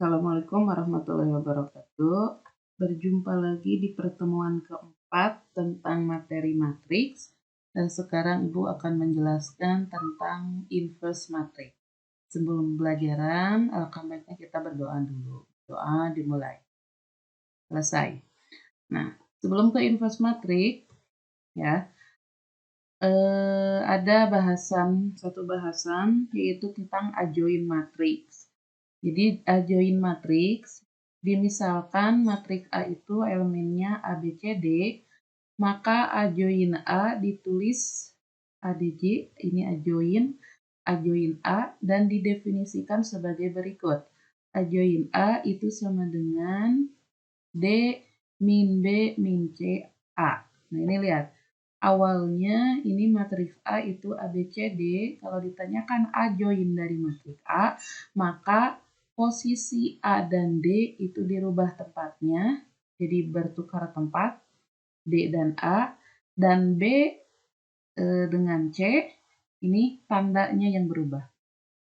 Assalamualaikum warahmatullahi wabarakatuh. Berjumpa lagi di pertemuan keempat tentang materi matriks. Dan sekarang Ibu akan menjelaskan tentang inverse matrix. Sebelum pembelajaran, alangkah baiknya kita berdoa dulu. Doa dimulai. Selesai. Nah, sebelum ke inverse matrix, ya, ada satu bahasan yaitu tentang adjoint matrix. Jadi adjoint matrix, dimisalkan matriks A itu elemennya A, B, C, D, maka adjoint A ditulis ADJ, ini adjoint A, dan didefinisikan sebagai berikut. Adjoint A itu sama dengan D min B min C A. Nah ini lihat, awalnya ini matriks A itu ABCD, kalau ditanyakan adjoint dari matriks A, maka posisi A dan D itu dirubah tempatnya, jadi bertukar tempat, D dan A, dan B dengan C, ini tandanya yang berubah.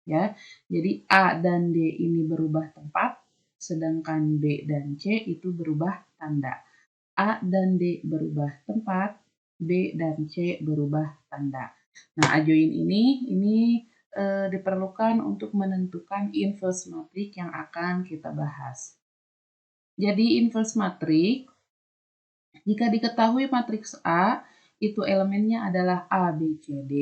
Ya, jadi A dan D ini berubah tempat, sedangkan B dan C itu berubah tanda. A dan D berubah tempat, B dan C berubah tanda. Nah, adjoint ini diperlukan untuk menentukan inverse matrix yang akan kita bahas. Jadi inverse matrix, jika diketahui matriks A itu elemennya adalah A, B, C, D,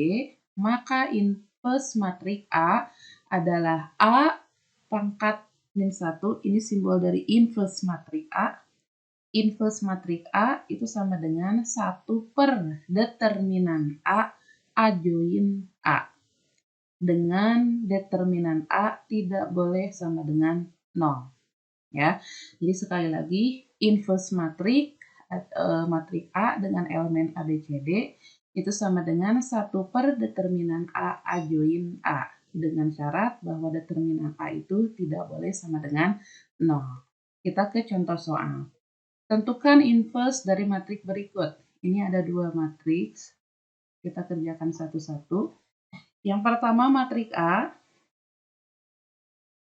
maka inverse matriks A adalah A pangkat min 1, ini simbol dari inverse matriks A. Inverse matriks A itu sama dengan 1 per determinan A adjoint A. Dengan determinan A tidak boleh sama dengan 0. Ya. Jadi sekali lagi, inverse matriks matriks A dengan elemen A, B, C, D itu sama dengan 1 per determinan A adjoint A. Dengan syarat bahwa determinan A itu tidak boleh sama dengan 0. Kita ke contoh soal. Tentukan inverse dari matriks berikut. Ini ada 2 matriks. Kita kerjakan satu-satu. Yang pertama matriks A.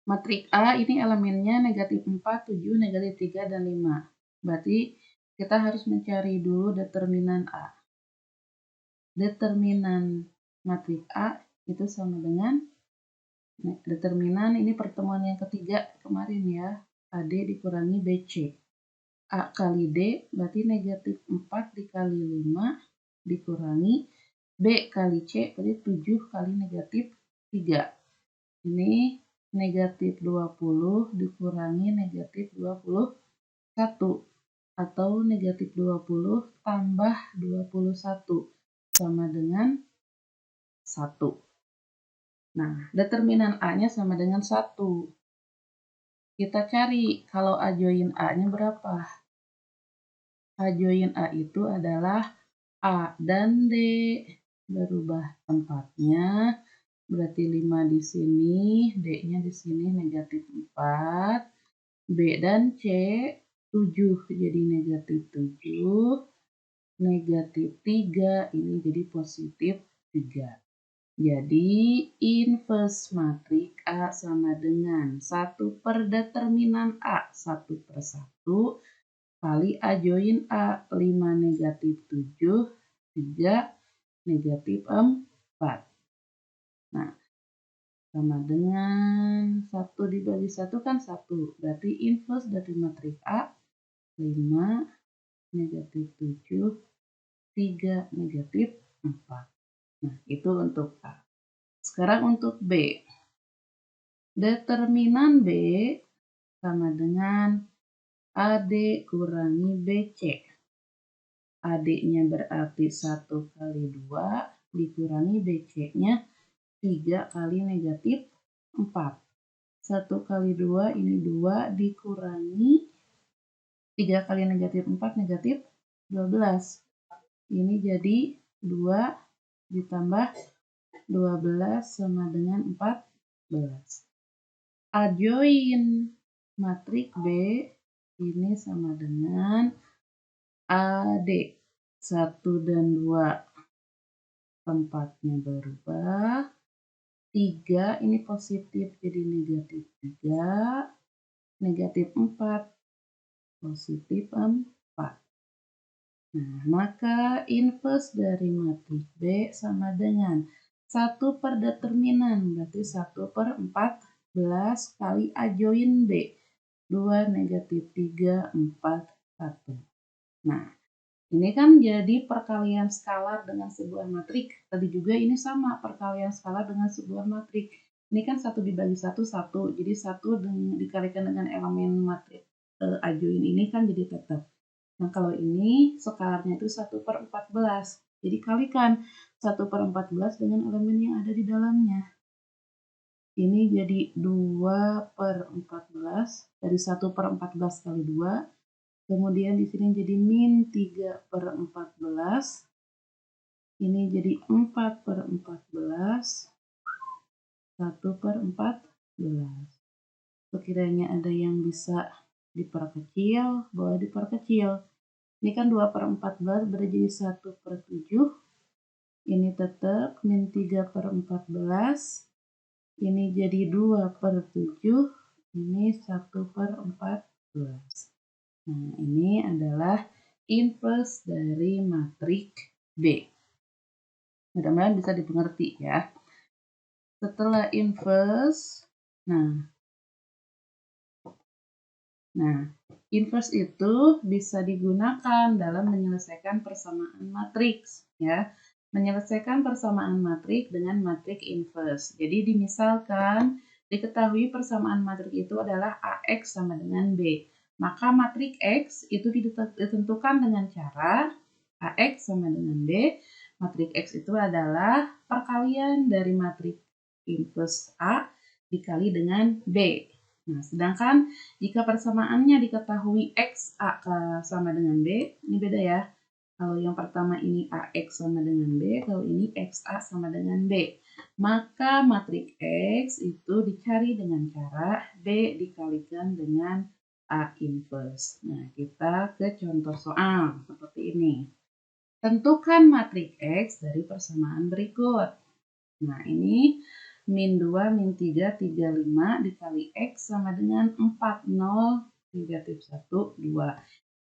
Matriks A ini elemennya negatif 4, 7, negatif 3, dan 5. Berarti kita harus mencari dulu determinan A. Determinan matriks A itu sama dengan determinan ini pertemuan yang ketiga kemarin ya. AD dikurangi BC. A kali D berarti negatif 4 dikali 5 dikurangi B kali C berarti 7 kali negatif 3. Ini negatif 20 dikurangi negatif 21 atau negatif 20 tambah 21 sama dengan 1. Nah, determinan A-nya sama dengan 1. Kita cari kalau adjoint A-nya berapa. Adjoint A itu adalah A dan D. Berubah tempatnya. Berarti 5 di sini, D-nya di sini negatif 4. B dan C 7 jadi negatif 7. Negatif 3 ini jadi positif 3. Jadi inverse matriks A sama dengan 1 per determinan A 1 per 1 kali adjoint A 5 negatif 7, 3 negatif 4. Nah, sama dengan 1 dibagi 1 kan 1. Berarti inverse dari matriks A 5 negatif 7, 3 negatif 4. Nah, itu untuk A. Sekarang untuk B. Determinan B sama dengan AD kurangi BC. AD-nya berarti 1 kali 2 dikurangi BC-nya 3 kali negatif 4. 1 kali 2 ini 2 dikurangi 3 kali negatif 4 negatif 12. Ini jadi 2 ditambah 12 sama dengan 14. Adjoint matriks B ini sama dengan AD 1 dan 2 tempatnya berubah. 3 ini positif jadi negatif 3. negatif 4, positif 4. Nah, maka inverse dari matriks B sama dengan 1 per determinan, berarti 1 per 14 kali A join B. 2 negatif 3, 4, 1. Nah, ini kan jadi perkalian skalar dengan sebuah matrik. Tadi juga ini sama, perkalian skalar dengan sebuah matrik. Ini kan 1 dibagi 1, 1. Jadi 1 dikalikan dengan elemen matrik A join ini kan jadi tetap. Nah, kalau ini skalarnya itu 1 per 14. Jadi kalikan 1 per 14 dengan elemen yang ada di dalamnya. Ini jadi 2 per 14. Dari 1 per 14 kali 2. Kemudian di sini jadi min 3 per 14. Ini jadi 4 per 14. 1 per 14. Sekiranya ada yang bisa diperkecil, boleh diperkecil. Ini kan 2 per 14 berarti jadi 1 per 7. Ini tetap min 3 per 14. Ini jadi 2 per 7. Ini 1 per 14. Nah, ini adalah inverse dari matriks B. Mudah-mudahan bisa dimengerti ya. Setelah inverse, Nah, inverse itu bisa digunakan dalam menyelesaikan persamaan matriks, ya. Menyelesaikan persamaan matriks dengan matriks inverse. Jadi dimisalkan diketahui persamaan matriks itu adalah AX sama dengan B. Maka matriks X itu ditentukan dengan cara AX sama dengan B. Matriks X itu adalah perkalian dari matriks inverse A dikali dengan B. Nah, sedangkan jika persamaannya diketahui X A sama dengan B, ini beda ya. Kalau yang pertama ini AX sama dengan B, kalau ini XA sama dengan B. Maka matriks X itu dicari dengan cara B dikalikan dengan A inverse. Nah, kita ke contoh soal seperti ini. Tentukan matriks X dari persamaan berikut. Nah, ini min 2, min 3, 35 dikali X sama dengan 4, 0, negatif 1, 2.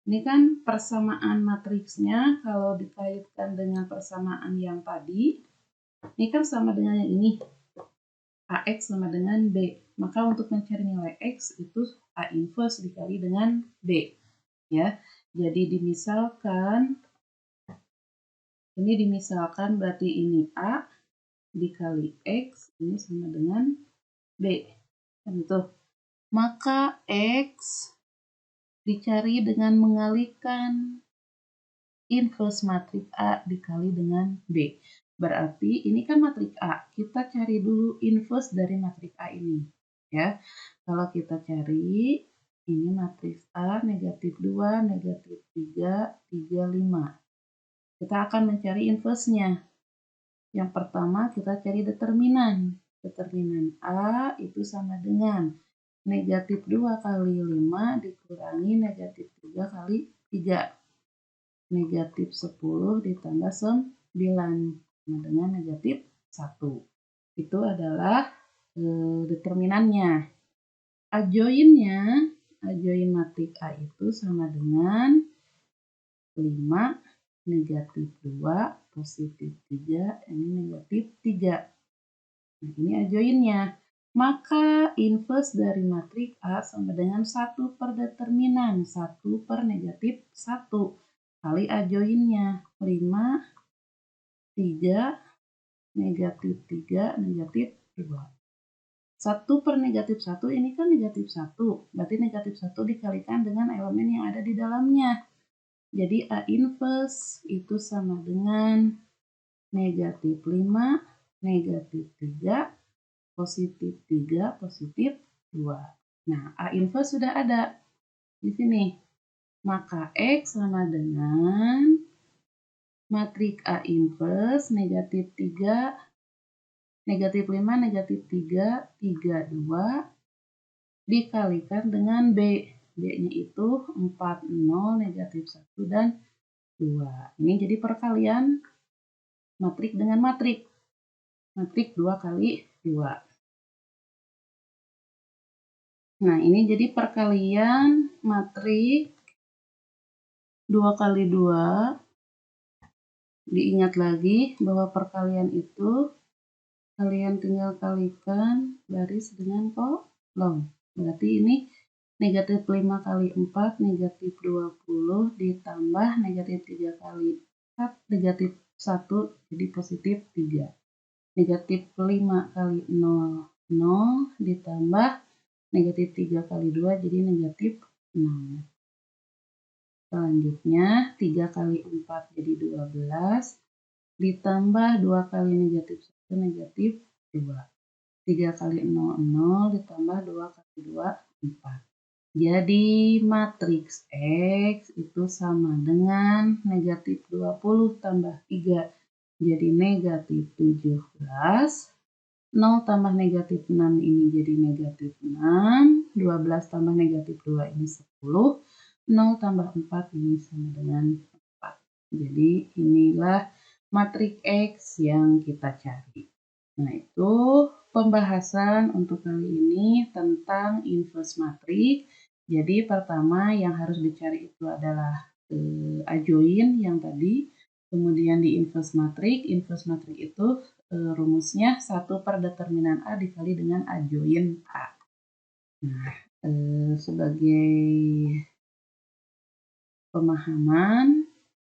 Ini kan persamaan matriksnya kalau dikaitkan dengan persamaan yang tadi, ini kan sama dengan yang ini, AX sama dengan B. Maka untuk mencari nilai X itu A inverse dikali dengan B. Ya, jadi dimisalkan berarti ini A dikali X ini sama dengan B. Kan itu. Maka X dicari dengan mengalihkan inverse matriks A dikali dengan B. Berarti ini kan matriks A. Kita cari dulu inverse dari matriks A ini. Ya. Kalau kita cari ini matriks A negatif 2, negatif 3, 3, 5. Kita akan mencari inverse-nya. Yang pertama kita cari determinan. Determinan A itu sama dengan negatif 2 kali 5 dikurangi negatif 3 kali 3. Negatif 10 ditambah 9 sama dengan negatif 1. Itu adalah determinannya. Adjoin matriks A itu sama dengan 5 negatif 2, positif 3, ini negatif 3. Nah, ini adjoinnya. Maka inverse dari matriks A sama dengan 1 per determinan, 1 per negatif 1. Kali adjoinnya, 5, 3, negatif 3, negatif 2. 1 per negatif 1 ini kan negatif 1. Berarti negatif 1 dikalikan dengan elemen yang ada di dalamnya. Jadi A inverse itu sama dengan negatif 5, negatif 3, positif 3, positif 2. Nah, A inverse sudah ada di sini. Maka X sama dengan matriks A inverse negatif 3, negatif 5, negatif 3, 3, 2 dikalikan dengan B. B-nya itu 4, 0, negatif 1, dan 2. Ini jadi perkalian matriks dengan matriks. Matriks 2 kali 2. Nah, ini jadi perkalian matrik 2 kali 2. Diingat lagi bahwa perkalian itu kalian tinggal kalikan baris dengan kolom. Berarti ini negatif 5 kali 4, negatif 20, ditambah negatif 3 kali 4, negatif 1, jadi positif 3. Negatif 5 kali 0, 0, ditambah negatif 3 kali 2, jadi negatif 6. Selanjutnya 3 kali 4 jadi 12, ditambah 2 kali negatif 1, negatif 2. 3 kali 0, 0, ditambah 2 kali 2, 4. Jadi matriks X itu sama dengan negatif 20 tambah 3, jadi negatif 17. 0 tambah negatif 6 ini jadi negatif 6. 12 tambah negatif 2 ini 10. 0 tambah 4 ini sama dengan 4. Jadi inilah matriks X yang kita cari. Nah, itu pembahasan untuk kali ini tentang inverse matriks. Jadi pertama yang harus dicari itu adalah adjoint yang tadi. Kemudian di inverse matriks itu rumusnya 1 per determinan A dikali dengan adjoint A. Nah, sebagai pemahaman,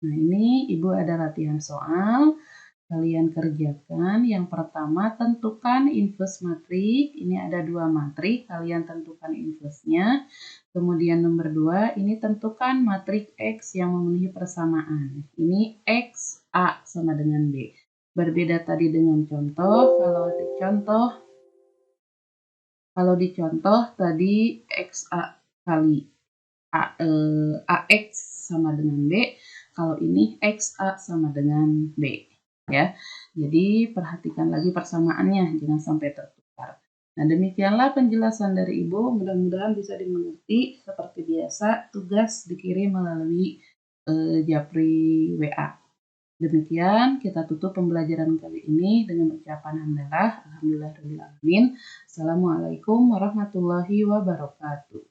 nah ini Ibu ada latihan soal. Kalian kerjakan. Yang pertama, tentukan inverse matriks. Ini ada 2 matriks, kalian tentukan inverse-nya. Kemudian nomor 2, ini tentukan matriks X yang memenuhi persamaan. Ini X A sama dengan B. Berbeda tadi dengan contoh. Kalau dicontoh tadi XA kali AX sama dengan B. Kalau ini XA sama dengan B. Ya, jadi perhatikan lagi persamaannya, jangan sampai tertukar. Nah, demikianlah penjelasan dari Ibu, mudah-mudahan bisa dimengerti. Seperti biasa, tugas dikirim melalui Japri WA. Demikian kita tutup pembelajaran kali ini dengan ucapan hamdalah, alhamdulillahirabbil alamin. Assalamualaikum warahmatullahi wabarakatuh.